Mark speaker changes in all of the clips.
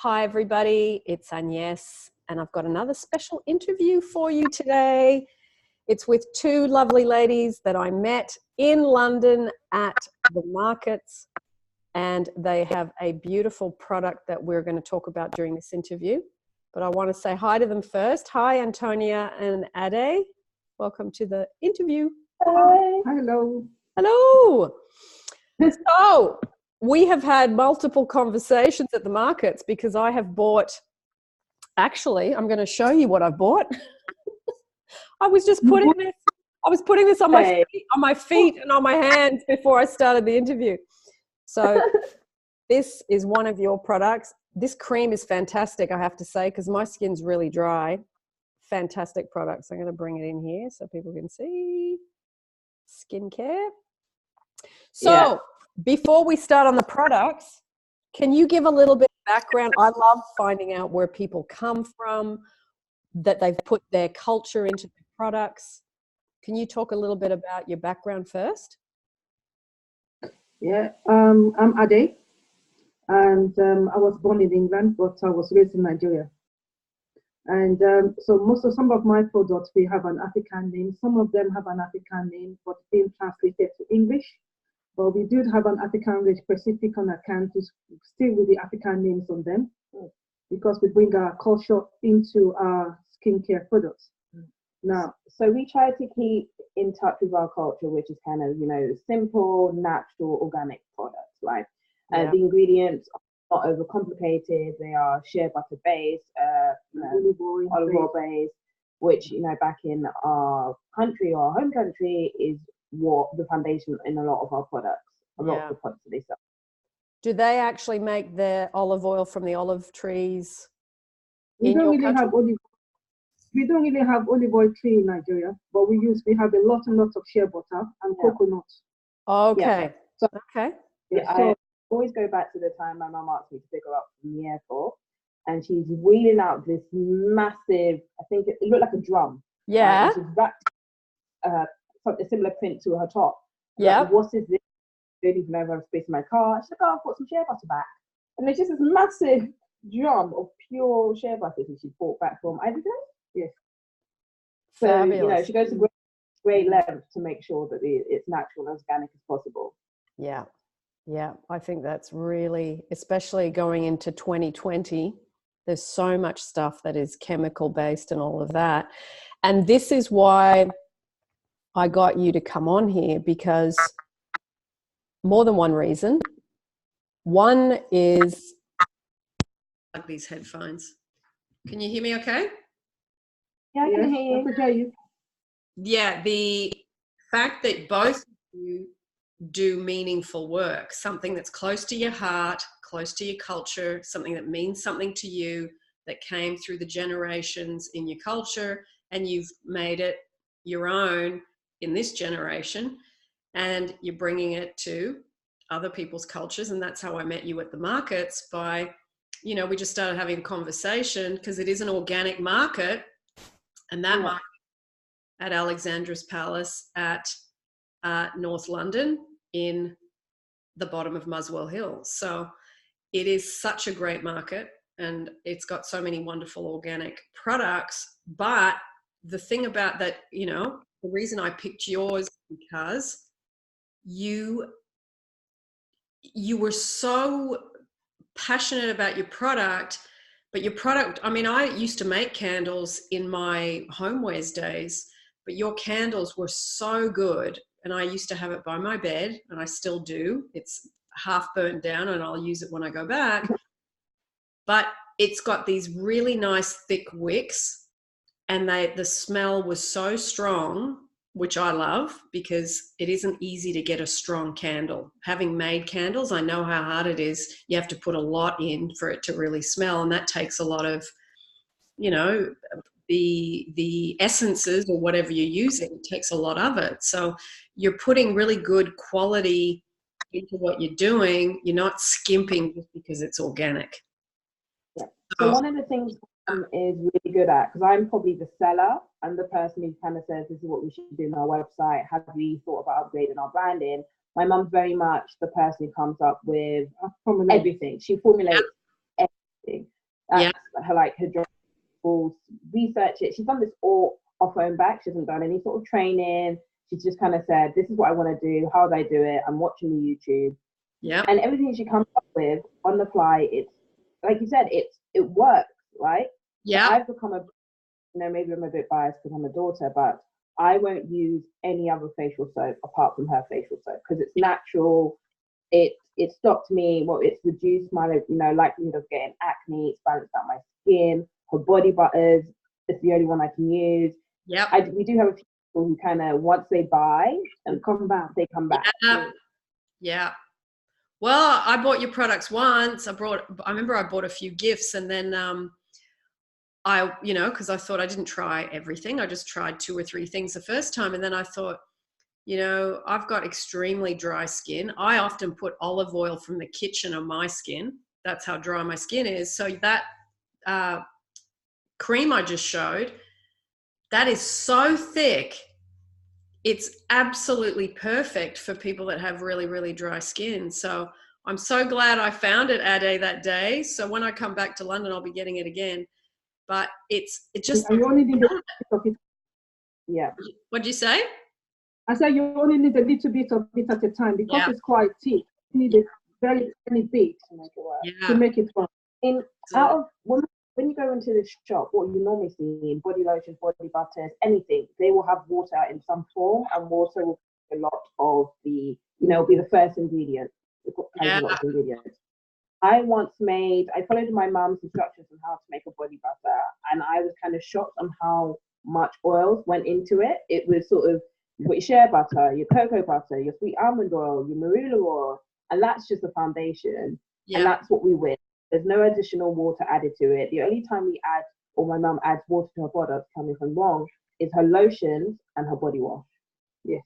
Speaker 1: Hi everybody, it's Agnes and I've got another special interview for you today. It's with two lovely ladies that I met in London at the markets, and they have a beautiful product that we're going to talk about during this interview. But I want to say hi to them first. Hi Antonia and Ade. Welcome to the interview.
Speaker 2: Hi. Hello.
Speaker 1: Hello. So we have had multiple conversations at the markets because I have bought, actually, I'm going to show you what I bought. I was just putting this on my feet and on my hands before I started the interview. So this is one of your products. This cream is fantastic, I have to say, because my skin's really dry. Fantastic products. I'm going to bring it in here so people can see. Skincare. So before we start on the products, can you give a little bit of background? I love finding out where people come from, that they've put their culture into the products. Can you talk a little bit about your background first?
Speaker 2: Yeah, I'm Ade, and I was born in England, but I was raised in Nigeria. And so some of my products, we have an African name. Some of them have an African name, but being translated to English. But we do have an African range specific on account, still with the African names on them, because we bring our culture into our skincare products.
Speaker 3: Now, so we try to keep in touch with our culture, which is kind of, simple, natural, organic products, right? The ingredients are not overcomplicated. They are shea butter based, olive oil based, which, back in our country or our home country is what the foundation in a lot of our products, a lot of the products that they sell.
Speaker 1: Do they actually make their olive oil from the olive trees?
Speaker 2: We don't really have olive oil tree in Nigeria, but we have a lot and lots of shea butter and coconut.
Speaker 1: Okay.
Speaker 3: I always go back to the time my mum asked me to pick her up from the airport, and she's wheeling out this massive, I think it looked like a drum.
Speaker 1: Yeah.
Speaker 3: She's wrapped a similar print to her top.
Speaker 1: Yeah.
Speaker 3: Like, what is this? I don't even know if I have space in my car. She's like, oh, I've got some shea butter back. And there's just this massive drum of pure shea butter that she bought back from Ivory Coast. Yes. So,
Speaker 1: fabulous.
Speaker 3: She goes to great lengths to make sure that it's natural and organic as possible.
Speaker 1: Yeah. Yeah. I think that's really, especially going into 2020, there's so much stuff that is chemical based and all of that. And this is why I got you to come on here, because more than one reason. One is like these headphones. Can you hear me okay?
Speaker 3: Yeah, I can hear you.
Speaker 1: Yeah, the fact that both of you do meaningful work, something that's close to your heart, close to your culture, something that means something to you, that came through the generations in your culture, and you've made it your own in this generation, and you're bringing it to other people's cultures. And that's how I met you at the markets by, we just started having a conversation because it is an organic market, and that market at Alexandra's Palace at North London in the bottom of Muswell Hill. So it is such a great market, and it's got so many wonderful organic products. But the thing about that, the reason I picked yours because you were so passionate about your product, but your product, I used to make candles in my homewares days, but your candles were so good, and I used to have it by my bed, and I still do. It's half burnt down and I'll use it when I go back, but it's got these really nice thick wicks, and the smell was so strong, which I love, because it isn't easy to get a strong candle. Having made candles, I know how hard it is. You have to put a lot in for it to really smell, and that takes a lot of, the essences or whatever you're using. It takes a lot of it. So you're putting really good quality into what you're doing. You're not skimping just because it's organic.
Speaker 3: Yeah. So one of the things is really good at, because I'm probably the seller and the person who kind of says this is what we should do on our website, have we thought about upgrading our branding? My mum's very much the person who comes up with everything. She formulates everything.
Speaker 1: Yeah.
Speaker 3: That's her job. Research it. She's done this all off her own back. She hasn't done any sort of training. She's just kind of said, this is what I want to do. How do I do it? I'm watching the YouTube.
Speaker 1: Yeah.
Speaker 3: And everything she comes up with on the fly, it's like you said, it works, right?
Speaker 1: Yeah.
Speaker 3: So I've become maybe I'm a bit biased because I'm a daughter, but I won't use any other facial soap apart from her facial soap because it's natural. It stopped me. Well, it's reduced my likelihood of getting acne. It's balanced out my skin. Her body butters. It's the only one I can use.
Speaker 1: Yeah.
Speaker 3: We do have a few people who kind of once they buy and come back, they come back.
Speaker 1: Yeah. Well, I bought your products once. I remember I bought a few gifts, and then because I thought I didn't try everything. I just tried 2 or 3 things the first time, and then I thought, I've got extremely dry skin. I often put olive oil from the kitchen on my skin. That's how dry my skin is. So that cream I just showed, that is so thick. It's absolutely perfect for people that have really, really dry skin. So I'm so glad I found it, Ade, that day. So when I come back to London, I'll be getting it again. But it just...
Speaker 2: You only need a little bit of it.
Speaker 3: Yeah.
Speaker 1: What'd you say?
Speaker 2: I said you only need a little bit of it at a time because it's quite thick. You need a very tiny bit to make it work.
Speaker 1: Yeah.
Speaker 2: To make it work.
Speaker 3: When you go into the shop, what you normally see in body lotions, body butters, anything, they will have water in some form, and water will be a lot of the, be the first ingredient. Ingredients. I followed my mom's instructions on how to make a body butter, and I was kind of shocked on how much oils went into it. It was sort of, you've got your shea butter, your cocoa butter, your sweet almond oil, your marula oil, and that's just the foundation. Yeah. And that's what we whip. There's no additional water added to it. The only time we add, or my mum adds water to her products, tell me if I'm wrong, is her lotions and her body wash. Yes.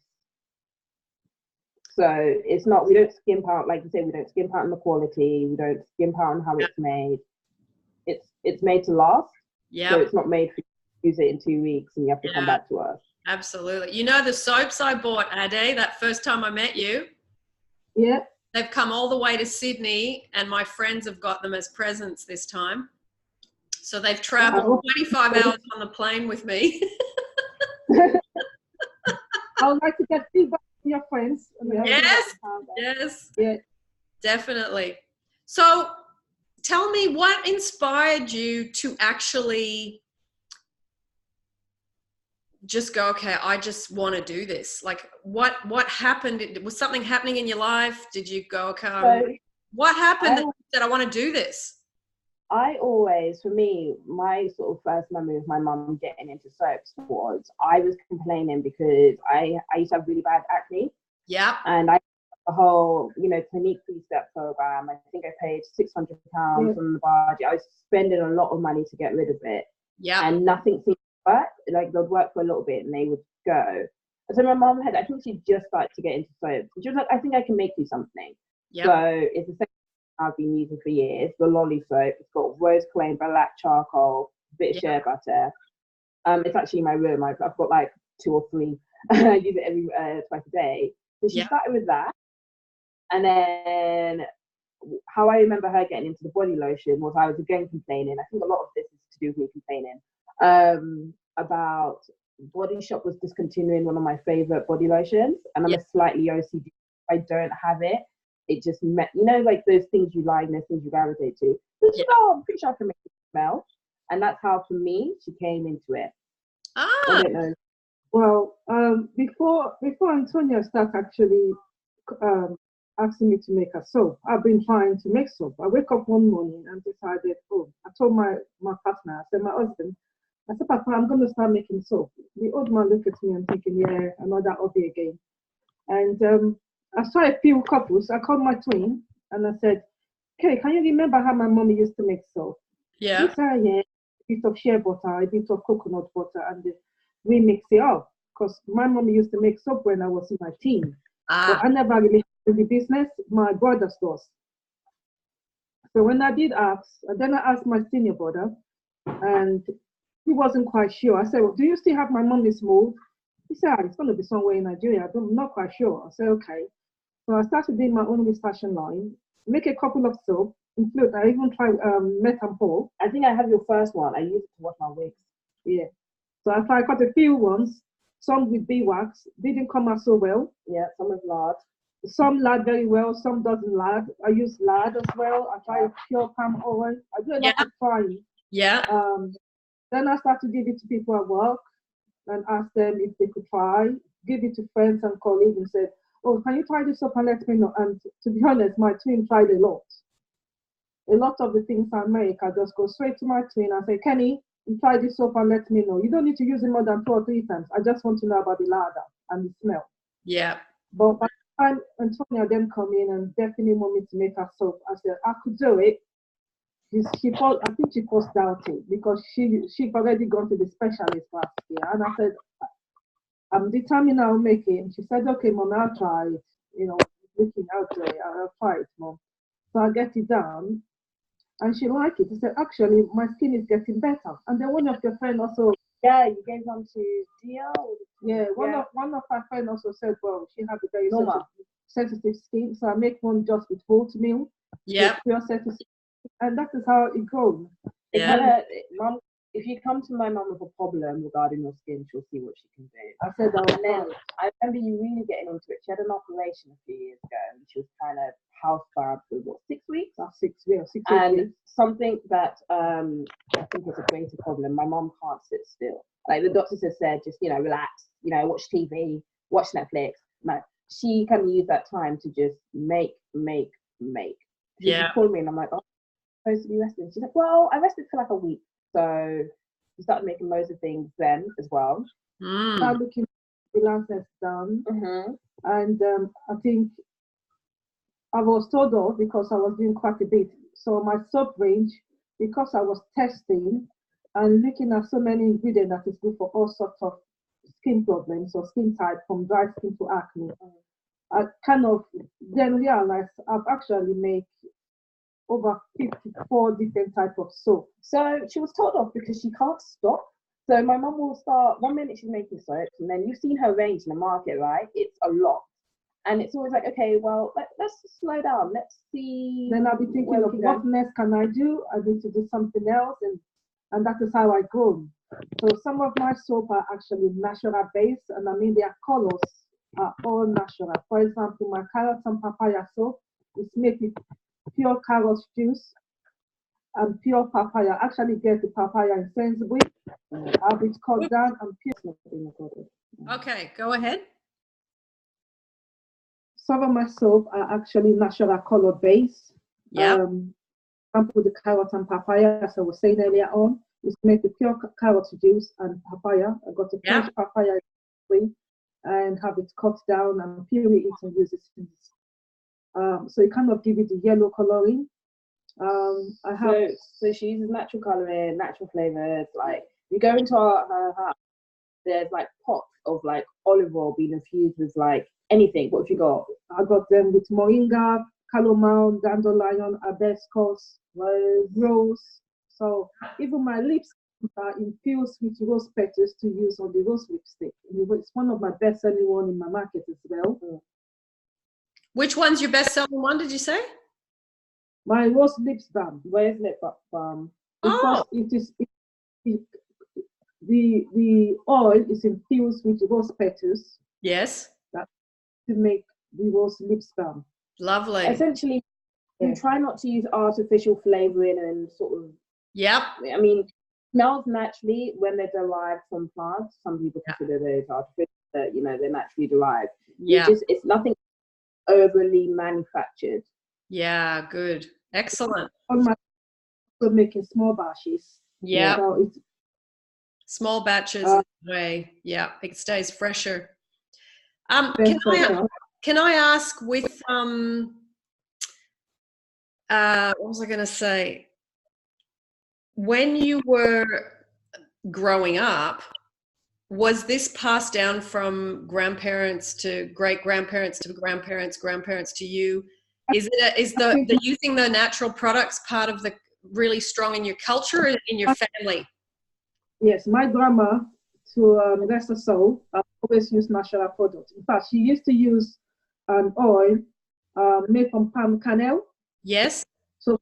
Speaker 3: So it's not, we don't skimp out, like you say, we don't skimp out on the quality, we don't skimp out on how it's made. It's made to last. Yeah. So it's not made for you to use it in 2 weeks and you have to come back to us.
Speaker 1: Absolutely. The soaps I bought, Ade, that first time I met you?
Speaker 2: Yeah.
Speaker 1: They've come all the way to Sydney, and my friends have got them as presents this time. So they've traveled 25 hours on the plane with me.
Speaker 2: I would like to get feedback from your friends.
Speaker 1: Yes, definitely. So tell me, what inspired you to actually just go, okay, I just want to do this? Like, what happened? Was something happening in your life? Did you go, okay, what happened that you said, I want to do this?
Speaker 3: I always, for me, my sort of first memory of my mum getting into soaps was I was complaining because I used to have really bad acne.
Speaker 1: Yeah.
Speaker 3: And I the whole, Clinique 3-step program. I think I paid £600 on the budget. I was spending a lot of money to get rid of it.
Speaker 1: Yeah.
Speaker 3: And nothing seemed to work. Like, they'd work for a little bit and they would go. So my mum I think she just started to get into soaps. She was like, I think I can make you something. Yep. So it's the same I've been using for years, the Lolly soap. It's got rose clay, black charcoal, bit of shea butter. It's actually in my room. I've got like 2 or 3. I use it every twice a day. So she started with that. And then how I remember her getting into the body lotion was I was again complaining. I think a lot of this is to do with me complaining about Body Shop was discontinuing one of my favorite body lotions, and I'm a slightly OCD. I don't have it. It just met, like those things you like, those things you gravitate to. So I'm pretty sure I can make it smell, and that's how, for me, she came into it. I don't know.
Speaker 2: Well, before Antonia started actually asking me to make a soap, I've been trying to make soap. I wake up one morning and decided, I told my partner, I said, my husband, I said, Papa, I'm going to start making soap. The old man looked at me and thinking, another hobby again. And I saw a few couples. I called my twin and I said, okay, can you remember how my mommy used to make soap?
Speaker 1: Yeah.
Speaker 2: He said, a bit of shea butter, a bit of coconut butter, and we mix it up. Because my mommy used to make soap when I was in my teens. But I never really did the business. My brothers does. So when I did ask, then I asked my senior brother, and he wasn't quite sure. I said, well, do you still have my mommy's mold? He said, it's going to be somewhere in Nigeria. I'm not quite sure. I said, okay. So I started doing my own research online, make a couple of soap, include, I even tried Metampol.
Speaker 3: I think I have your first one. I use it to wash my wigs.
Speaker 2: Yeah. So I got a few ones, some with beeswax, didn't come out so well.
Speaker 3: Yeah, some with lard.
Speaker 2: Some lard very well, some doesn't lard. I use lard as well. I try pure palm oil. I do a lot of trying.
Speaker 1: Yeah.
Speaker 2: Then I start to give it to people at work and ask them if they could try, give it to friends and colleagues and said, oh, can you try this up and let me know? And to be honest, my twin tried a lot. A lot of the things I make, I just go straight to my twin and say, Kenny, you try this up and let me know. You don't need to use it more than 2 or 3 times. I just want to know about the lather and the smell.
Speaker 1: Yeah.
Speaker 2: But by the time Antonia then come in and definitely want me to make her soap, I said, I could do it. I think she was doubting because she'd already gone to the specialist last year. And I said, I'm determined I'll make it. And she said, okay, Mom, I'll try it. You know, looking out there, I'll try it, Mom. So I get it done. And she liked it. She said, actually, my skin is getting better. And then one of your friends also.
Speaker 3: Yeah, you gave one to Dia?
Speaker 2: Yeah, one of her friends also said, well, she had a very sensitive skin. So I make one just with oatmeal.
Speaker 1: Yeah.
Speaker 2: Pure sensitive. And that is how it goes.
Speaker 1: Yeah.
Speaker 3: Mom, if you come to my mum with a problem regarding your skin, she'll see what she can do.
Speaker 2: I said that.
Speaker 3: And then I remember you really getting into it. She had an operation a few years ago, and she was kind of housebound for what, 6 weeks? 6 weeks. And something that I think is a greater problem. My mum can't sit still. Like the doctors have said, just relax. Watch TV, watch Netflix. No, she can use that time to just make. She just called me, and I'm like, oh, I'm supposed to be resting. She's like, well, I rested for like a week. So we started making loads of things then as well.
Speaker 2: Started looking at the freelancers done. And I think I was told off because I was doing quite a bit. So my soap range, because I was testing and looking at so many ingredients that is good for all sorts of skin problems or skin type, from dry skin to acne, I kind of then realized I've actually made over 54 different types of soap. So she was told off because she can't stop. So my mum will start, 1 minute she's making soaps, and then you've seen her range in the market, right? It's a lot. And it's always like, okay, well, let's just slow down. Let's see. Then I'll be thinking, okay, what next can I do? I need to do something else. And that is how I grow. So some of my soap are actually natural based, and I mean their colors are all natural. For example, my carrot and papaya soap is made with pure carrot juice and pure papaya. Actually get the papaya in Sainsbury's, have it cut down and pure.
Speaker 1: Okay, go ahead.
Speaker 2: Some of my soap are actually natural color based.
Speaker 1: Yeah.
Speaker 2: I put the carrot and papaya, as I was saying earlier on. It's made with pure carrot juice and papaya. I got a fresh papaya and have it cut down and peel it and use it. So it kind of give it the yellow coloring. So she uses natural coloring, natural flavors. Like you go into her house, there's like pots of like olive oil being infused with like anything. What have you got? I got them with moringa, calomel, dandelion, hibiscus, rose. So even my lips are infused with rose petals to use on the rose lipstick. It's one of my best-selling one in my market as well.
Speaker 1: Which one's your best-selling one? Did you say?
Speaker 2: My rose lips balm. Rose lip balm. Because the oil is infused with rose petals.
Speaker 1: Yes.
Speaker 2: That to make the rose lips balm.
Speaker 1: Lovely.
Speaker 3: Essentially, you try not to use artificial flavoring and sort of.
Speaker 1: Yep.
Speaker 3: I mean, smells naturally when they're derived from plants. Some people consider those artificial, but they're naturally derived.
Speaker 1: Yeah.
Speaker 3: It's nothing overly manufactured.
Speaker 1: Yeah, good. Excellent.
Speaker 2: So making small batches.
Speaker 1: Yeah.
Speaker 2: So it's
Speaker 1: small batches in a way. Yeah, it stays fresher. Can I ask with what was I going to say? When you were growing up, was this passed down from grandparents to great-grandparents to grandparents to you? Is the using the natural products part of the really strong in your culture or in your family?
Speaker 2: Yes, my grandma, to rest her soul, always used natural products. In fact, she used to use an oil made from palm kernel.
Speaker 1: Yes.
Speaker 2: So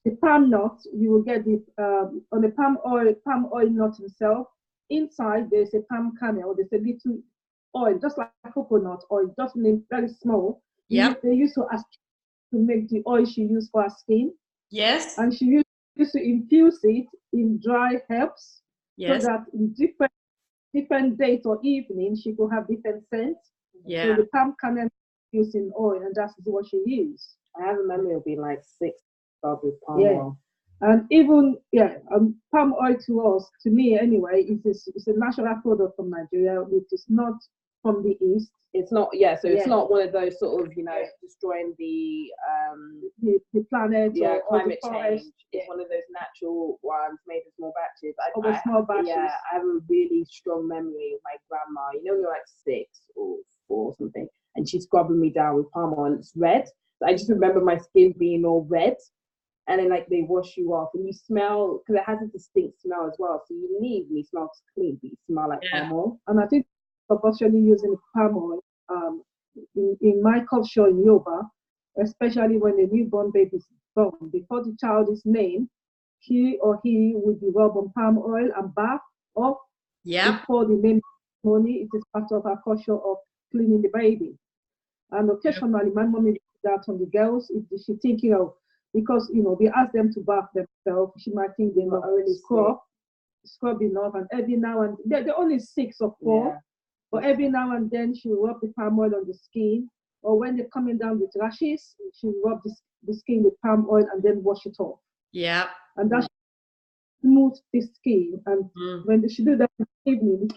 Speaker 2: the palm nut, you will get the on the palm oil nut himself. Inside there's a palm kernel. There's a little oil, just like coconut oil, just very small.
Speaker 1: Yeah.
Speaker 2: They used to ask to make the oil she used for her skin.
Speaker 1: Yes.
Speaker 2: And she used to infuse it in dry herbs,
Speaker 1: Yes.
Speaker 2: so that in different days or evening she could have different scents.
Speaker 1: Yeah.
Speaker 2: So the palm kernel used in oil, and that's what she used.
Speaker 3: I have a memory of being like 6 with palm oil.
Speaker 2: And even palm oil to us, to me anyway, it's a natural product from Nigeria, which is not from the East.
Speaker 3: It's not, so it's not one of those sort of, destroying the
Speaker 2: planet
Speaker 3: or climate
Speaker 2: or
Speaker 3: change. It's one of those natural ones made in small batches.
Speaker 2: Small batches.
Speaker 3: Yeah, I have a really strong memory of my grandma. You know, when you're like 6 or 4 or something, and she's scrubbing me down with palm oil, and it's red. So I just remember my skin being all red. And then, like, they wash you off, and you smell, because it has a distinct smell as well. So you leave and you smell clean, but you smell like palm oil.
Speaker 2: And I think compulsorily using palm oil in my culture in Yoruba, especially when a newborn baby is born, before the child is named, he or he will be rubbed on palm oil and bath off before the name ceremony. It is part of our culture of cleaning the baby. And occasionally, my mom did that on the girls if she's thinking of, because we ask them to bath themselves, she might think they're not really scrubbing off, and every now and they're only 6 or 4, but every now and then she will rub the palm oil on the skin, or when they're coming down with rashes, she will rub the skin with palm oil and then wash it off.
Speaker 1: Yeah.
Speaker 2: And that smooth the skin, and when she do that in the evening,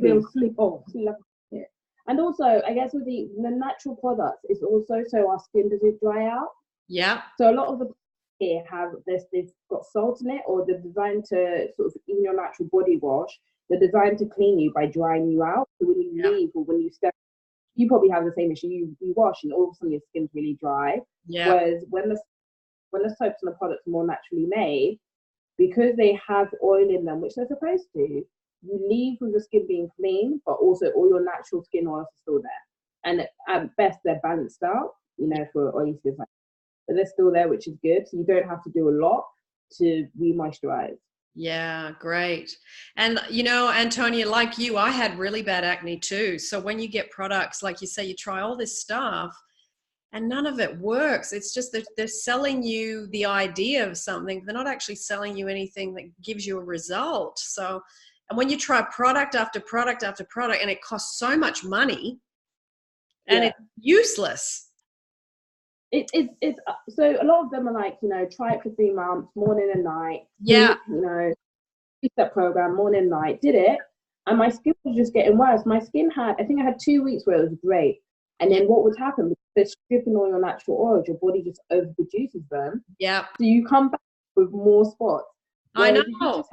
Speaker 2: they'll sleep off.
Speaker 3: And also, I guess with the natural products, it's also so our skin doesn't dry out.
Speaker 1: Yeah.
Speaker 3: So a lot of the here have this, they've got salt in it, or they're designed to sort of, in your natural body wash, they're designed to clean you by drying you out. So when you leave or when you step, you probably have the same issue. You wash and all of a sudden your skin's really dry.
Speaker 1: Yeah.
Speaker 3: Whereas when the soaps and the products are more naturally made, because they have oil in them, which they're supposed to, you leave with your skin being clean, but also all your natural skin oils are still there. And at best, they're balanced out, for oily skin. But they're still there, which is good. So you don't have to do a lot to re-moisturize.
Speaker 1: Yeah, great. And, Antonia, like you, I had really bad acne too. So when you get products, like you say, you try all this stuff and none of it works. It's just that they're selling you the idea of something. They're not actually selling you anything that gives you a result. So, and when you try product after product after product, and it costs so much money and it's useless.
Speaker 3: It's so a lot of them are like, try it for 3 months, morning and night.
Speaker 1: Yeah.
Speaker 3: Step program, morning and night. Did it, and my skin was just getting worse. My skin I think I had 2 weeks where it was great, and then what would happen? Because they're stripping all your natural oils, your body just overproduces them.
Speaker 1: Yeah.
Speaker 3: So you come back with more spots.
Speaker 1: I know.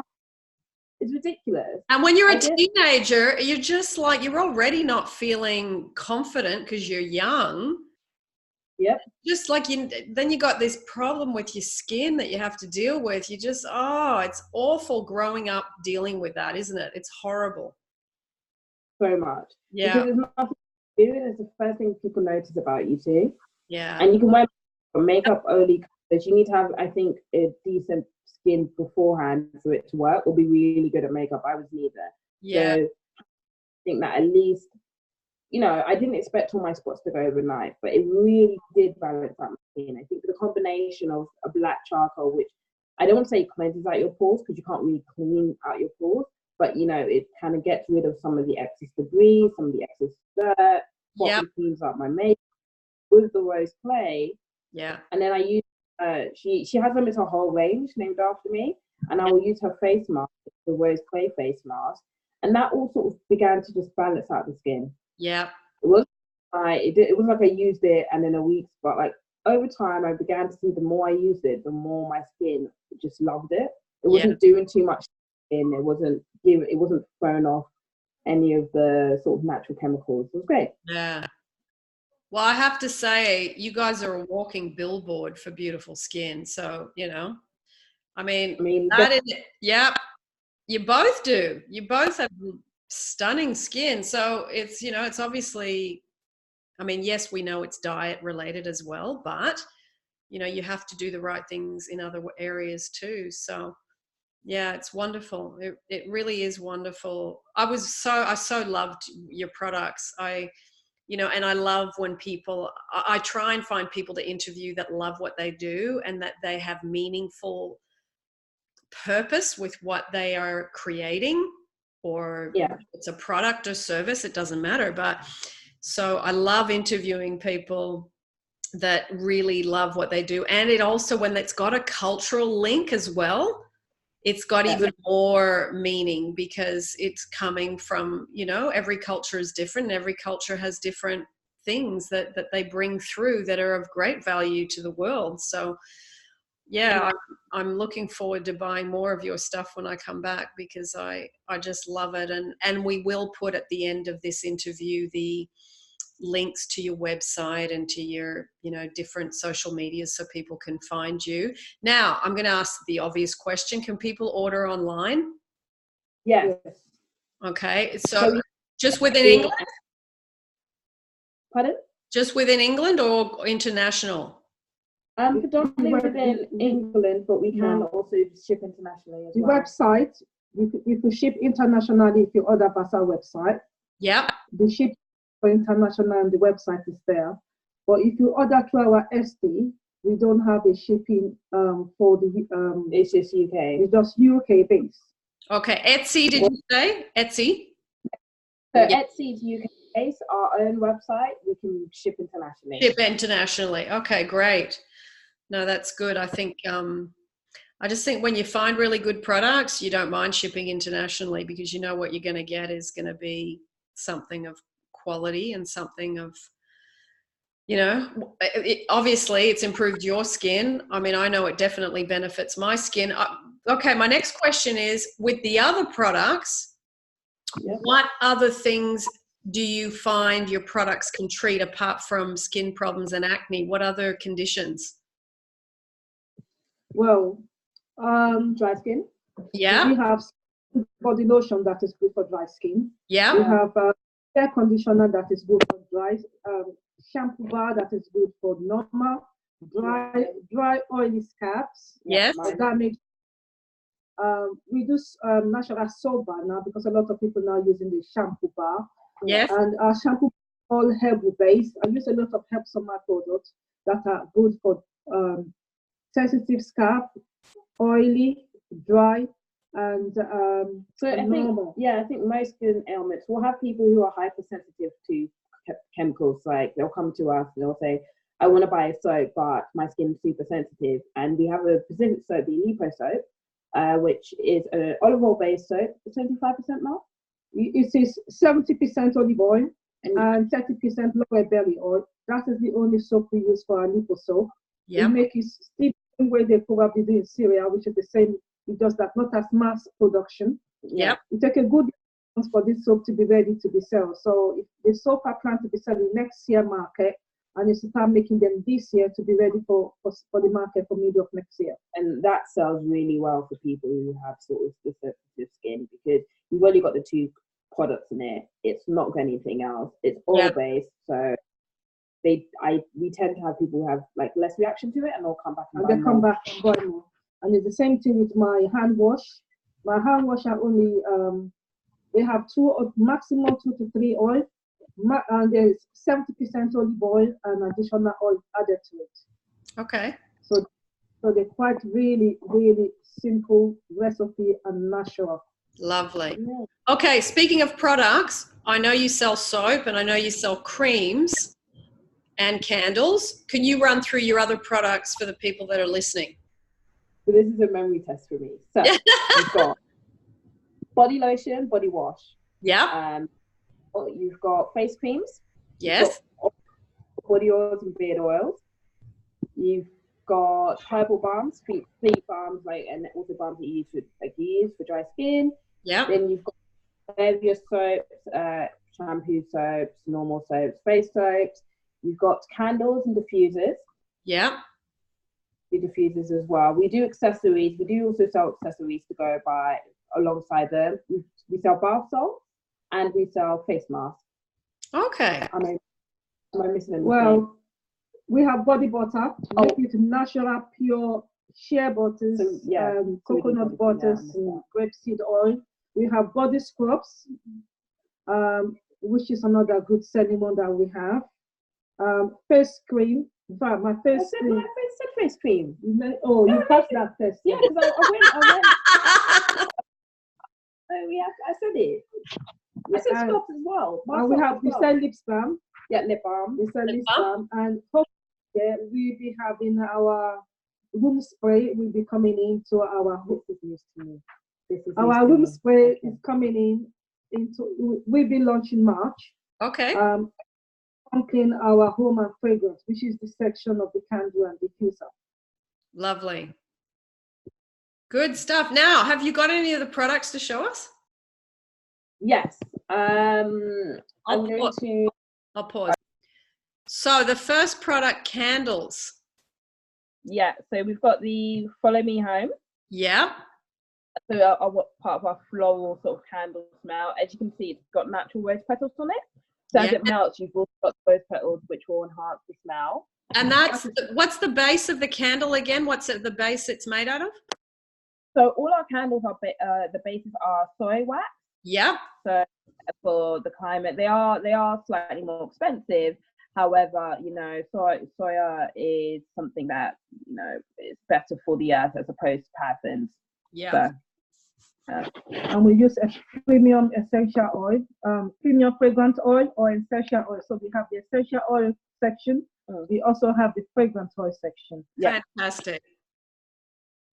Speaker 3: It's ridiculous.
Speaker 1: And when you're a teenager, you're just like, you're already not feeling confident because you're young.
Speaker 3: Yep.
Speaker 1: Just like then you got this problem with your skin that you have to deal with. You just, it's awful growing up dealing with that, isn't it? It's horrible.
Speaker 3: So much.
Speaker 1: Yeah.
Speaker 3: Because there's nothing to do, and it's the first thing people notice about you too.
Speaker 1: Yeah.
Speaker 3: And you can wear makeup only because you need to have, I think, a decent skin beforehand for it to work, or be really good at makeup. I was neither.
Speaker 1: Yeah.
Speaker 3: So I think that at least, I didn't expect all my spots to go overnight, but it really did balance out my skin. I think the combination of a black charcoal, which I don't want to say cleanses out your pores because you can't really clean out your pores, but it kind of gets rid of some of the excess debris, some of the excess dirt, cleans out my makeup with the rose clay.
Speaker 1: Yeah.
Speaker 3: And then I use she has them as a whole range named after me, and I will use her face mask, the rose clay face mask, and that all sort of began to just balance out the skin.
Speaker 1: Yeah.
Speaker 3: It was like I used it and in a week, but like over time I began to see the more I used it, the more my skin just loved it. It wasn't doing too much in, it wasn't throwing off any of the sort of natural chemicals. It was great.
Speaker 1: Yeah. Well, I have to say, you guys are a walking billboard for beautiful skin. So, I mean that is, you both do. You both have stunning skin. So it's, it's obviously, yes, we know it's diet related as well, but you know, you have to do the right things in other areas too. So yeah, it's wonderful. It really is wonderful. I so loved your products. You know, and I love when people, I try and find people to interview that love what they do and that they have meaningful purpose with what they are creating, or it's a product or service, it doesn't matter. But so I love interviewing people that really love what they do. And it also, when it's got a cultural link as well, it's got even more meaning, because it's coming from, you know, every culture is different. Every culture has different things that they bring through that are of great value to the world. So yeah, I'm looking forward to buying more of your stuff when I come back, because I just love it. And we will put at the end of this interview the links to your website and to your, you know, different social medias so people can find you. Now, I'm going to ask the obvious question. Can people order online?
Speaker 3: Yes.
Speaker 1: Okay. So just within England?
Speaker 3: Pardon?
Speaker 1: Just within England or international?
Speaker 3: Predominantly within England, but we can also ship internationally as well.
Speaker 2: The website, you can ship internationally if you order past our website.
Speaker 1: Yeah.
Speaker 2: The ship for international and the website is there. But if you order through our SD, we don't have a shipping for the
Speaker 3: it's just UK.
Speaker 2: It's just UK based.
Speaker 1: Okay. Etsy, did you say? Etsy?
Speaker 3: So Etsy's UK based, our own website, we can ship internationally.
Speaker 1: Ship internationally. Okay, great. No, that's good. I think I just think when you find really good products, you don't mind shipping internationally, because you know what you're going to get is going to be something of quality and something of, you know, obviously it's improved your skin. I mean, I know it definitely benefits my skin. Okay, my next question is, with the other products, what other things do you find your products can treat apart from skin problems and acne? What other conditions?
Speaker 2: Well, dry skin.
Speaker 1: Yeah.
Speaker 2: We have body lotion that is good for dry skin.
Speaker 1: Yeah.
Speaker 2: We have hair conditioner that is good for dry, shampoo bar that is good for normal, dry oily scalps.
Speaker 1: Yes.
Speaker 2: Damage. We do natural soap bar now, because a lot of people now using the shampoo bar.
Speaker 1: Yes.
Speaker 2: And our shampoo all herbal based. I use a lot of herbs on my products that are good for sensitive scalp, oily, dry, and
Speaker 3: so I
Speaker 2: normal.
Speaker 3: I think most skin ailments will have people who are hypersensitive to chemicals. Like, they'll come to us and they'll say, I want to buy a soap, but my skin's super sensitive. And we have a specific soap, the Lipo soap, which is an olive oil based soap, 75% now.
Speaker 2: It is 70% olive oil and 30% lower belly oil. That is the only soap we use for our lipo soap.
Speaker 1: Yep.
Speaker 2: We make it still the way they probably do in Syria, which is the same. It does that, not as mass production.
Speaker 1: Yep.
Speaker 2: We take a good chance for this soap to be ready to be sold. So if the soap are planned to be sold in next year market, and you start making them this year to be ready for the market for middle of next year.
Speaker 3: And that sells really well for people who have sort of the sensitive skin, because you've only got the two products in it. It's not got anything else. It's oil based, so we tend to have people who have like less reaction to it, and they'll come back and
Speaker 2: buy more. And it's the same thing with my hand wash. My hand wash are only they have maximum 2 to 3 oil, and there's 70% olive oil and additional oil added to it.
Speaker 1: Okay.
Speaker 2: So they're quite really, really simple recipe and natural.
Speaker 1: Lovely. Yeah. Okay, speaking of products, I know you sell soap and I know you sell creams and candles. Can you run through your other products for the people that are listening?
Speaker 3: So this is a memory test for me. So you've got body lotion, body wash.
Speaker 1: Yeah.
Speaker 3: You've got face creams.
Speaker 1: Yes.
Speaker 3: Body oils and beard oils. You've got herbal balms, feet balms, and also balms that you use for dry skin.
Speaker 1: Yeah.
Speaker 3: Then you've got various soaps, shampoo soaps, normal soaps, face soaps. You've got candles and diffusers.
Speaker 1: Yeah.
Speaker 3: The diffusers as well. We do accessories. We do also sell accessories to go by alongside them. We sell bath salts and we sell face masks.
Speaker 1: Okay.
Speaker 3: Am I missing anything?
Speaker 2: Well, We have body butter, with natural, pure shea butters, coconut butters, grapeseed oil. We have body scrubs, which is another good selling one that we have. Face cream. In fact, my face cream.
Speaker 3: My face cream.
Speaker 2: You passed that test.
Speaker 3: Yeah, because I went. I said it. I said scrubs as well.
Speaker 2: We sell lip balm.
Speaker 3: Yeah, lip balm.
Speaker 2: We sell lip balm, and we'll be having our room spray. Will be coming into our. Our room spray is coming into. We'll be launching March.
Speaker 1: Okay.
Speaker 2: Clean our home and fragrance, which is the section of the candle and diffuser.
Speaker 1: Lovely. Good stuff. Now, have you got any of the products to show us?
Speaker 3: Yes. I'll
Speaker 1: pause. So the first product, candles.
Speaker 3: Yeah. So we've got the Follow Me Home.
Speaker 1: Yeah.
Speaker 3: So part of our floral sort of candle smell. As you can see, it's got natural rose petals on it. So as it melts, you've also got rose petals, which will enhance the smell.
Speaker 1: And what's the base of the candle again? What's the base it's made out of?
Speaker 3: So all our candles are the bases are soy wax.
Speaker 1: Yeah.
Speaker 3: So for the climate, they are slightly more expensive. However, soya is something that is better for the earth as opposed to paraffins.
Speaker 1: Yeah.
Speaker 3: So,
Speaker 2: and we use a premium essential oil, premium fragrance oil or essential oil. So we have the essential oil section. We also have the fragrance oil section.
Speaker 1: Yeah. Fantastic.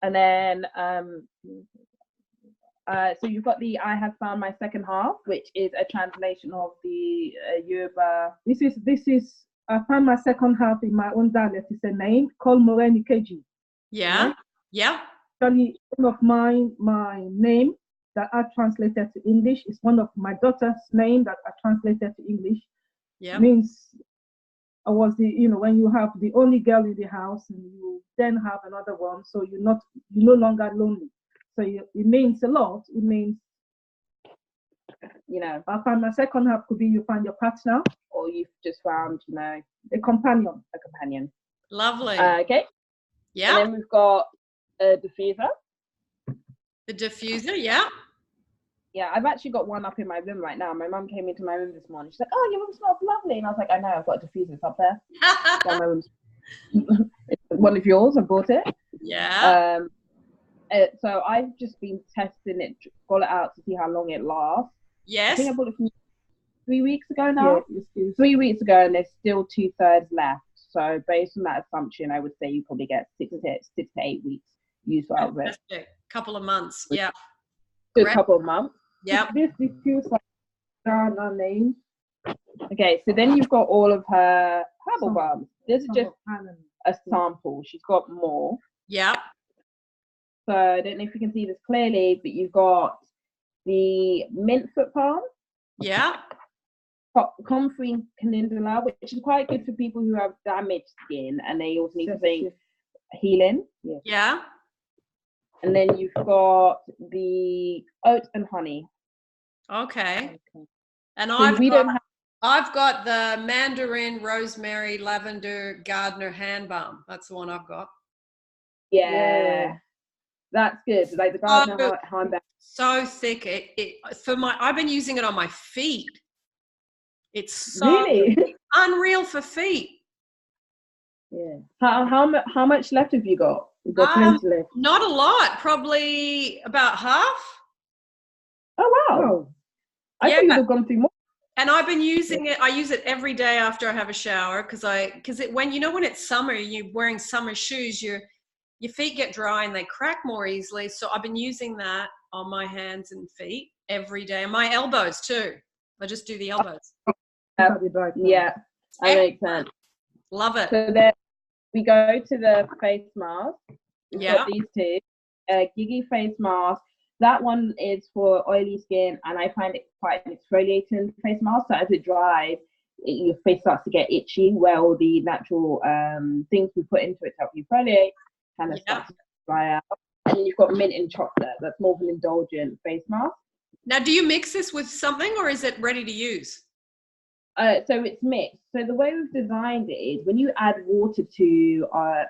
Speaker 3: And then, so you've got the I Have Found My Second Half, which is a translation of the Yoruba.
Speaker 2: This is I found my second half in my own dialect. It's a name called Moreni Keji.
Speaker 1: Yeah. Right? Yeah.
Speaker 2: Actually, one of my name that I translated to English is one of my daughter's name that I translated to English.
Speaker 1: Yeah.
Speaker 2: Means I was when you have the only girl in the house and you then have another one, so you're no longer lonely. So it means a lot. It means, I found my second half could be you find your partner,
Speaker 3: or you've just found,
Speaker 2: a companion.
Speaker 3: A companion.
Speaker 1: Lovely.
Speaker 3: Okay.
Speaker 1: Yeah.
Speaker 3: And then we've got a diffuser.
Speaker 1: The diffuser, yeah.
Speaker 3: Yeah, I've actually got one up in my room right now. My mum came into my room this morning. She's like, "Oh, your room smells lovely," and I was like, "I know, I've got a diffuser up there." My room's one of yours. I bought it.
Speaker 1: Yeah.
Speaker 3: So I've just been testing it, got it out to see how long it lasts.
Speaker 1: Yes.
Speaker 3: I think I bought it from 3 weeks ago now. Yeah, 3 weeks ago, and there's still 2/3 left. So based on that assumption, I would say you probably get 6 to 8 weeks use out of it.
Speaker 1: Couple of months. Yeah.
Speaker 3: A couple of months.
Speaker 1: Yeah.
Speaker 2: This diffuser name.
Speaker 3: Okay, so then you've got all of her herbal balms. This is just a sample. She's got more.
Speaker 1: Yeah.
Speaker 3: So I don't know if you can see this clearly, but you've got the mint foot balm.
Speaker 1: Yeah.
Speaker 3: Comfrey calendula, which is quite good for people who have damaged skin and they also need something healing.
Speaker 1: Yeah.
Speaker 3: And then you've got the oat and honey.
Speaker 1: Okay. And
Speaker 3: so
Speaker 1: I've got the mandarin, rosemary, lavender, Gardner hand balm. That's the one I've got.
Speaker 3: Yeah. That's good. Like the Gardner hand balm.
Speaker 1: So thick. I've been using it on my feet. It's so
Speaker 3: really
Speaker 1: unreal for feet.
Speaker 3: Yeah. How much left have you got? You've got plenty left.
Speaker 1: Not a lot. Probably about half.
Speaker 3: Oh wow! I thought you'd have gone through more.
Speaker 1: And I've been using it. I use it every day after I have a shower because when it's summer, you're wearing summer shoes, your feet get dry and they crack more easily. So I've been using that on my hands and feet every day, and my elbows too. I just do the elbows.
Speaker 3: Yeah, that makes sense.
Speaker 1: Love it.
Speaker 3: So then we go to the face mask. We've got these two. Gigi face mask. That one is for oily skin, and I find it quite an exfoliating face mask. So as it dries, your face starts to get itchy, where all the natural things we put into it to help you exfoliate kind of start to dry out. And then you've got mint and chocolate. That's more of an indulgent face mask.
Speaker 1: Now, do you mix this with something, or is it ready to use?
Speaker 3: So it's mixed. So the way we've designed it is when you add water to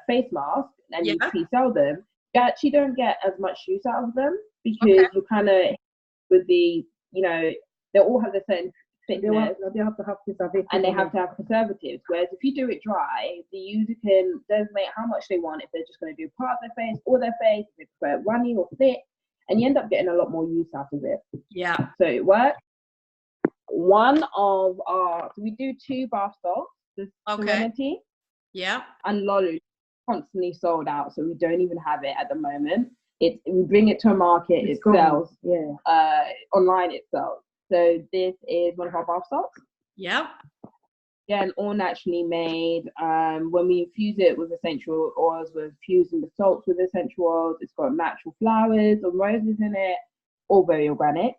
Speaker 3: face mask and you pre-sell them, you actually don't get as much use out of them because you're kind of with the, you know, they all have the same thickness.
Speaker 2: They have to have preservatives.
Speaker 3: And they have to have preservatives. Whereas if you do it dry, the user can designate how much they want, if they're just going to do part of their face or their face, if they prefer it runny or thick, and you end up getting a lot more use out of it.
Speaker 1: Yeah.
Speaker 3: So it works. One of our, so we do 2 bath salts, the Serenity and Lolu, constantly sold out, so we don't even have it at the moment. We bring it to a market, it sells. Online it sells. So this is one of our bath salts.
Speaker 1: Yeah.
Speaker 3: Again, all naturally made. When we infuse it with essential oils, we're infusing the salts with essential oils. It's got natural flowers or roses in it, all very organic.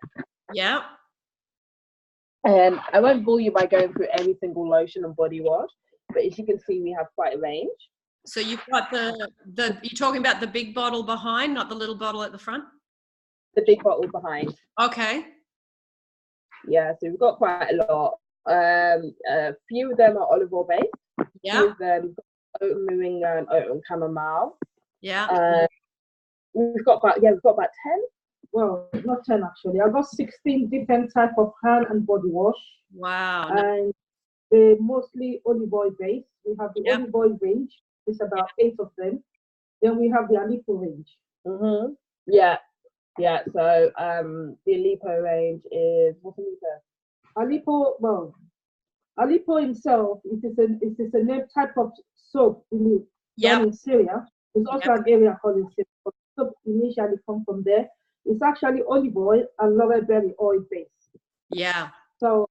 Speaker 1: Yeah.
Speaker 3: And I won't bore you by going through every single lotion and body wash, but as you can see, we have quite a range.
Speaker 1: So you've got you're talking about the big bottle behind, not the little bottle at the front?
Speaker 3: The big bottle behind.
Speaker 1: Okay.
Speaker 3: Yeah, so we've got quite a lot. A few of them are olive oil based.
Speaker 1: Yeah.
Speaker 3: A few of them oat moringa and oat and chamomile.
Speaker 1: Yeah.
Speaker 3: We've got about 10.
Speaker 2: Well, not 10 actually. I've got 16 different types of hand and body wash.
Speaker 1: Wow.
Speaker 2: And they're mostly olive oil based. We have the olive oil range. It's about 8 of them. Then we have the Alipo range.
Speaker 3: Mm-hmm. Yeah. So the Alipo range is, what's Alipo?
Speaker 2: Alipo himself, it is a new type of soap done in Syria. There's also an area called in Syria. But soap initially come from there. It's actually olive oil and laurel berry oil based.
Speaker 1: Yeah.
Speaker 2: So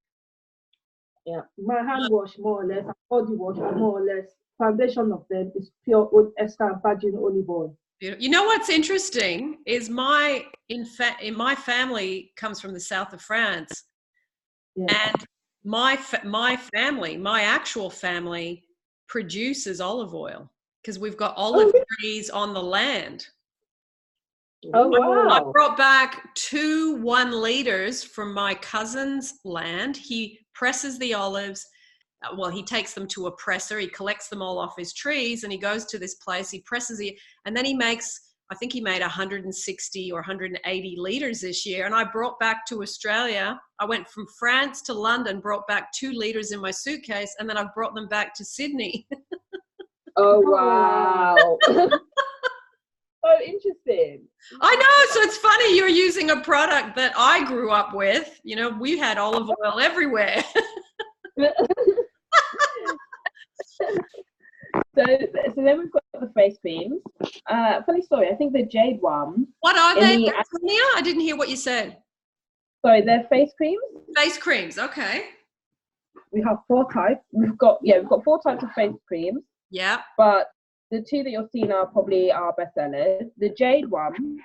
Speaker 2: my hand wash more or less, and body wash are more or less, foundation of them is pure extra virgin olive oil.
Speaker 1: You know what's interesting is my family comes from the south of France, and my family, my actual family, produces olive oil because we've got olive trees on the land.
Speaker 3: Oh wow!
Speaker 1: I brought back 2 1-liters from my cousin's land. He presses the olives. Well, he takes them to a presser. He collects them all off his trees, and he goes to this place. He presses it, and then he makes. I think he made 160 or 180 liters this year. And I brought back to Australia. I went from France to London, brought back 2 liters in my suitcase, and then I've brought them back to Sydney.
Speaker 3: Oh wow! So interesting.
Speaker 1: I know. So it's funny you're using a product that I grew up with. You know, we had olive oil everywhere.
Speaker 3: So then we've got the face creams. Funny story, I think the Jade one.
Speaker 1: What are they, Antonia? I didn't hear what you said.
Speaker 3: Sorry, they're face creams.
Speaker 1: Face creams, okay.
Speaker 3: We have 4 types. We've got 4 types of face creams.
Speaker 1: Yeah.
Speaker 3: But the 2 that you're seeing are probably our best sellers. The Jade one,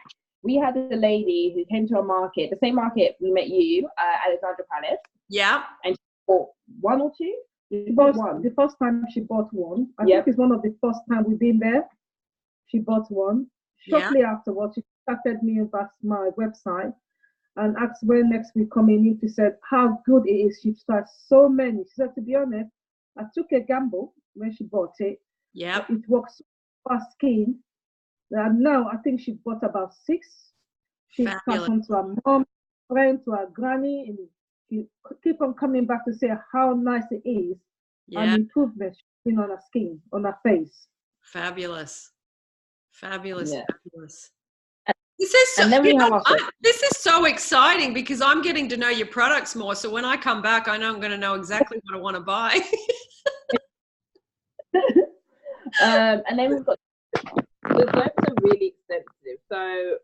Speaker 3: we had a lady who came to our market, the same market we met you, Alexandra Palace.
Speaker 1: Yeah.
Speaker 3: And she bought 1 or 2.
Speaker 2: The first time she bought one, I think it's one of the first time we've been there. She bought one. Shortly afterwards, she contacted me about my website and asked when next week coming in. She said how good it is. She started so many. She said, to be honest, I took a gamble when she bought it.
Speaker 1: Yeah.
Speaker 2: It works for her skin. And now I think she bought about 6. She passed on to her mom, friend, to her granny, and she keep on coming back to say how nice it is and improvement on her skin, on her face.
Speaker 1: Fabulous. Fabulous. This is so exciting because I'm getting to know your products more. So when I come back, I know I'm going to know exactly what I want to buy.
Speaker 3: And then we've got the soaps are really expensive. So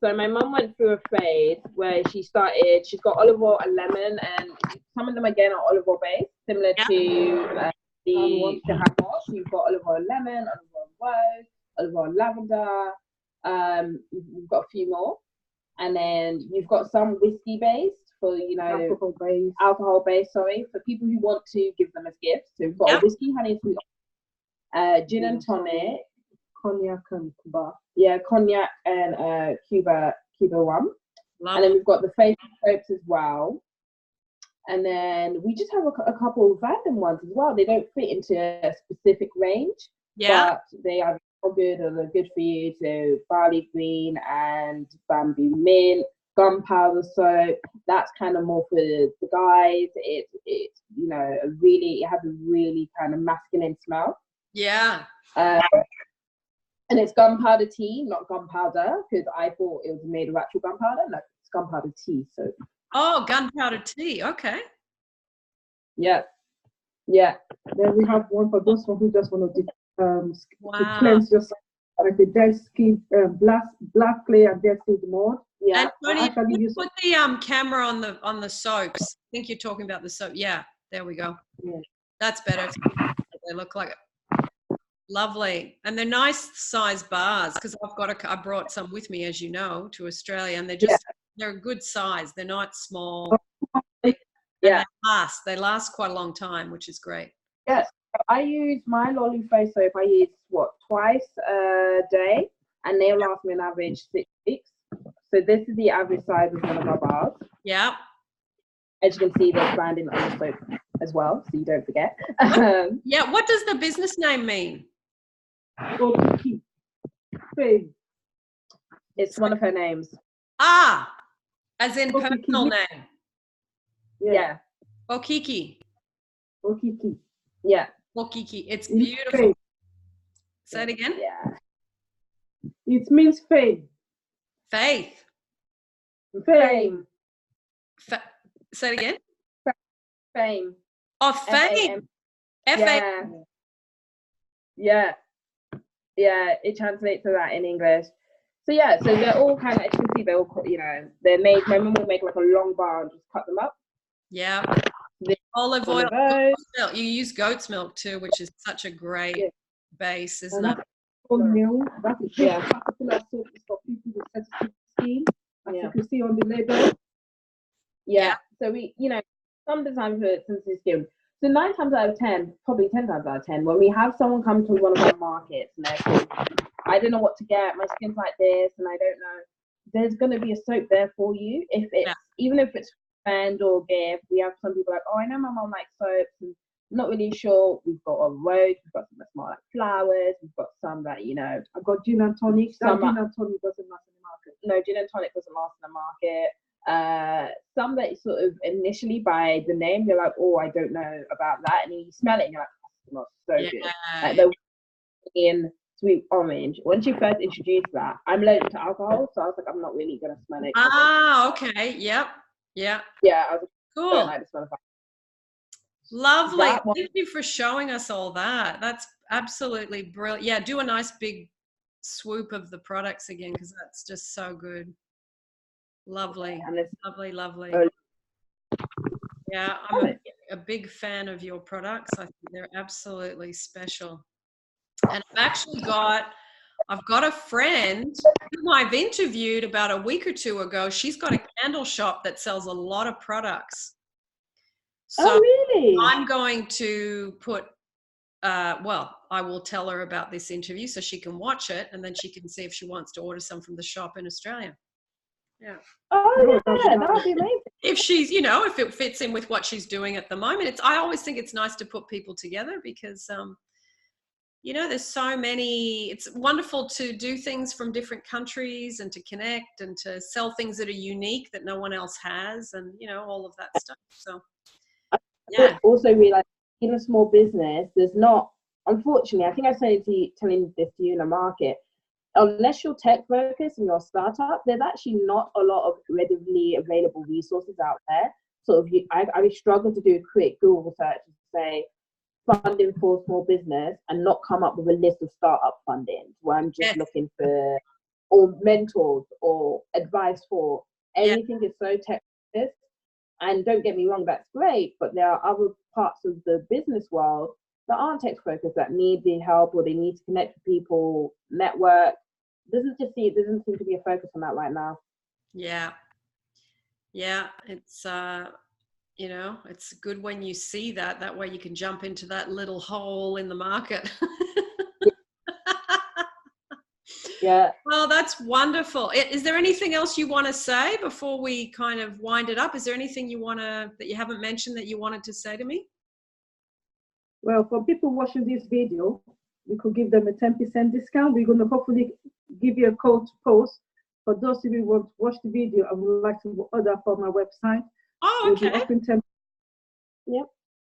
Speaker 3: So my mum went through a phase where she's got olive oil and lemon, and some of them again are olive oil based, similar to the hand wash. You've got olive oil lemon, olive oil rose, olive oil lavender. You've got a few more, and then you've got some whiskey based for alcohol based. Sorry, for people who want to give them as gifts. So we've got a whiskey honey sweet, gin and tonic,
Speaker 2: cognac and Cuba.
Speaker 3: Yeah, cognac and Cuba one. And then we've got the face soaps as well. And then we just have a couple of random ones as well. They don't fit into a specific range, but they are good or they're good for you. So barley green and bamboo mint, gunpowder soap. That's kind of more for the guys. It's you know, it has a really kind of masculine smell.
Speaker 1: Yeah.
Speaker 3: And it's gunpowder tea, not gunpowder, because I thought it was made of actual gunpowder. No, it's gunpowder tea. So.
Speaker 1: Oh, gunpowder tea. Okay.
Speaker 3: Yeah. Yeah.
Speaker 2: Then we have one for those who just want to
Speaker 1: Wow.
Speaker 2: cleanse yourself, like the dead skin, black clay and dead skin mold.
Speaker 3: Yeah.
Speaker 1: Antonia, put the camera on the soaps. I think you're talking about the soap. Yeah. There we go.
Speaker 3: Yeah.
Speaker 1: That's better. They look like it. Lovely. And they're nice size bars, because I brought some with me, as you know, to Australia, and they're a good size. They're not small.
Speaker 3: Yeah.
Speaker 1: They last quite a long time, which is great.
Speaker 3: Yes. I use my Lolly face soap. I use twice a day, and they last me an average 6 weeks. So this is the average size of one of our bars.
Speaker 1: Yeah.
Speaker 3: As you can see, there's branding on the soap as well, so you don't forget.
Speaker 1: Yeah. What does the business name mean?
Speaker 2: Okiki.
Speaker 3: It's one of her names.
Speaker 1: Ah, as in
Speaker 2: Okiki.
Speaker 1: personal name.
Speaker 3: Yeah.
Speaker 1: Okiki.
Speaker 2: Okiki.
Speaker 3: Yeah.
Speaker 1: Okiki. It's beautiful. Say it again.
Speaker 3: Yeah.
Speaker 2: It means faith.
Speaker 1: Faith.
Speaker 3: Fame.
Speaker 1: Say it again.
Speaker 3: Fame.
Speaker 1: Oh, fame.
Speaker 3: Yeah. Yeah. Yeah, it translates to that in English. So yeah, so they're all kind of, as you can see, they're all, you know, they're made, my mum will make like a long bar and just cut them up.
Speaker 1: Yeah. Olive oil. You use goat's milk too, which is such a great base, isn't it?
Speaker 2: Milk. That is particular soap is for people with sensitive skin, as you can see on the label.
Speaker 3: Yeah. So we, you know, some design for sensitive skin. So 9 times out of 10, probably 10 times out of 10, when we have someone come to one of our markets and they're saying, I don't know what to get, my skin's like this, and I don't know, there's going to be a soap there for you. If it's even if it's friend or gift, we have some people like, oh, I know my mom likes soaps, and I'm not really sure. We've got a rose, we've got some that smell like flowers, we've got some that, you know,
Speaker 2: I've got gin and tonic. Gin and tonic doesn't last in the market.
Speaker 3: No, gin and tonic doesn't last in the market. Some that sort of initially by the name you're like, oh, I don't know about that, and you smell it and you're like, oh, it smells so good. Like the in sweet orange. Once you first introduced that, I'm allergic to alcohol, so I was like, I'm not really gonna smell it.
Speaker 1: Okay. Yep. Yeah.
Speaker 3: Yeah. I was like,
Speaker 1: cool.
Speaker 3: I don't like the smell of alcohol.
Speaker 1: Lovely. Thank you for showing us all that. That's absolutely brilliant. Yeah, do a nice big swoop of the products again, because that's just so good. Lovely. Lovely. Yeah, I'm a big fan of your products. I think they're absolutely special. And I've got a friend whom I've interviewed about a week or two ago. She's got a candle shop that sells a lot of products. So
Speaker 3: really?
Speaker 1: I'm going to put, I will tell her about this interview so she can watch it, and then she can see if she wants to order some from the shop in Australia. Yeah.
Speaker 3: Oh, yeah, that would be amazing.
Speaker 1: If she's, if it fits in with what she's doing at the moment. I always think it's nice to put people together because, there's so many, it's wonderful to do things from different countries and to connect and to sell things that are unique that no one else has and, all of that stuff. So, yeah.
Speaker 3: Also realize in a small business, there's not, unfortunately, I think I started telling this to you in the market, unless you're tech focused and you're a startup, there's actually not a lot of readily available resources out there. So I struggle to do a quick Google search and say funding for small business and not come up with a list of startup funding where I'm just looking for or mentors or advice for. Everything is so tech focused. And don't get me wrong, that's great, but there are other parts of the business world that aren't tech focused that need the help or they need to connect with people, network. Doesn't seem to be a focus on that right now.
Speaker 1: Yeah, it's it's good when you see that. That way you can jump into that little hole in the market.
Speaker 3: Yeah.
Speaker 1: Well, that's wonderful. Is there anything else you want to say before we kind of wind it up? Is there anything that you haven't mentioned that you wanted to say to me?
Speaker 2: Well, for people watching this video, we could give them a 10% discount. We're going to hopefully give you a code to post. For those of you who want to watch the video and would like to order from my website,
Speaker 1: Oh, okay.
Speaker 2: We'll be offering 10%.
Speaker 3: Yep.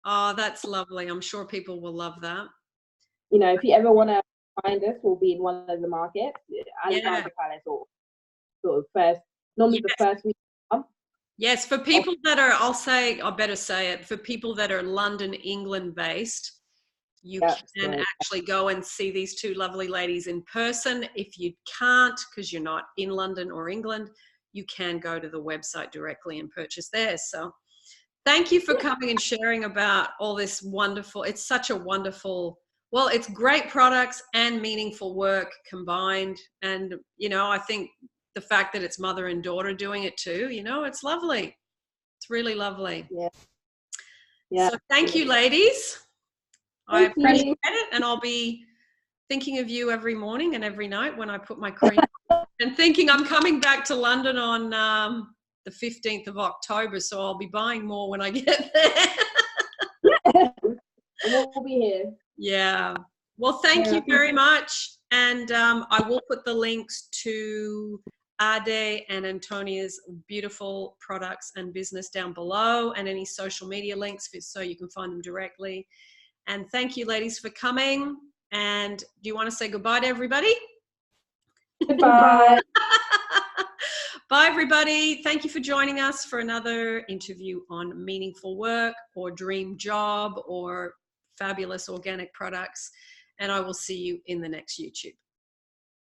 Speaker 1: Oh, that's lovely. I'm sure people will love that.
Speaker 3: You know, if you ever want to find us, we'll be in one of the markets.
Speaker 1: Yeah.
Speaker 3: Sort of first, normally the first week.
Speaker 1: Yes, for people that are, I better say it, for people that are London, England based, you can actually go and see these two lovely ladies in person. If you can't, because you're not in London or England, you can go to the website directly and purchase there. So thank you for coming and sharing about all this wonderful, it's such a wonderful, well, it's great products and meaningful work combined. And, you know, I think the fact that it's mother and daughter doing it too, you know, it's lovely. It's really lovely.
Speaker 3: Yeah.
Speaker 1: So thank you, ladies. I appreciate it, and I'll be thinking of you every morning and every night when I put my cream on, and thinking I'm coming back to London on the 15th of October, so I'll be buying more when I get there.
Speaker 3: We'll be here.
Speaker 1: Yeah. Well, thank you very much, and I will put the links to Ade and Antonia's beautiful products and business down below, and any social media links so you can find them directly. And thank you, ladies, for coming. And do you want to say goodbye to everybody?
Speaker 3: Goodbye.
Speaker 1: Bye, everybody. Thank you for joining us for another interview on meaningful work or dream job or fabulous organic products. And I will see you in the next YouTube.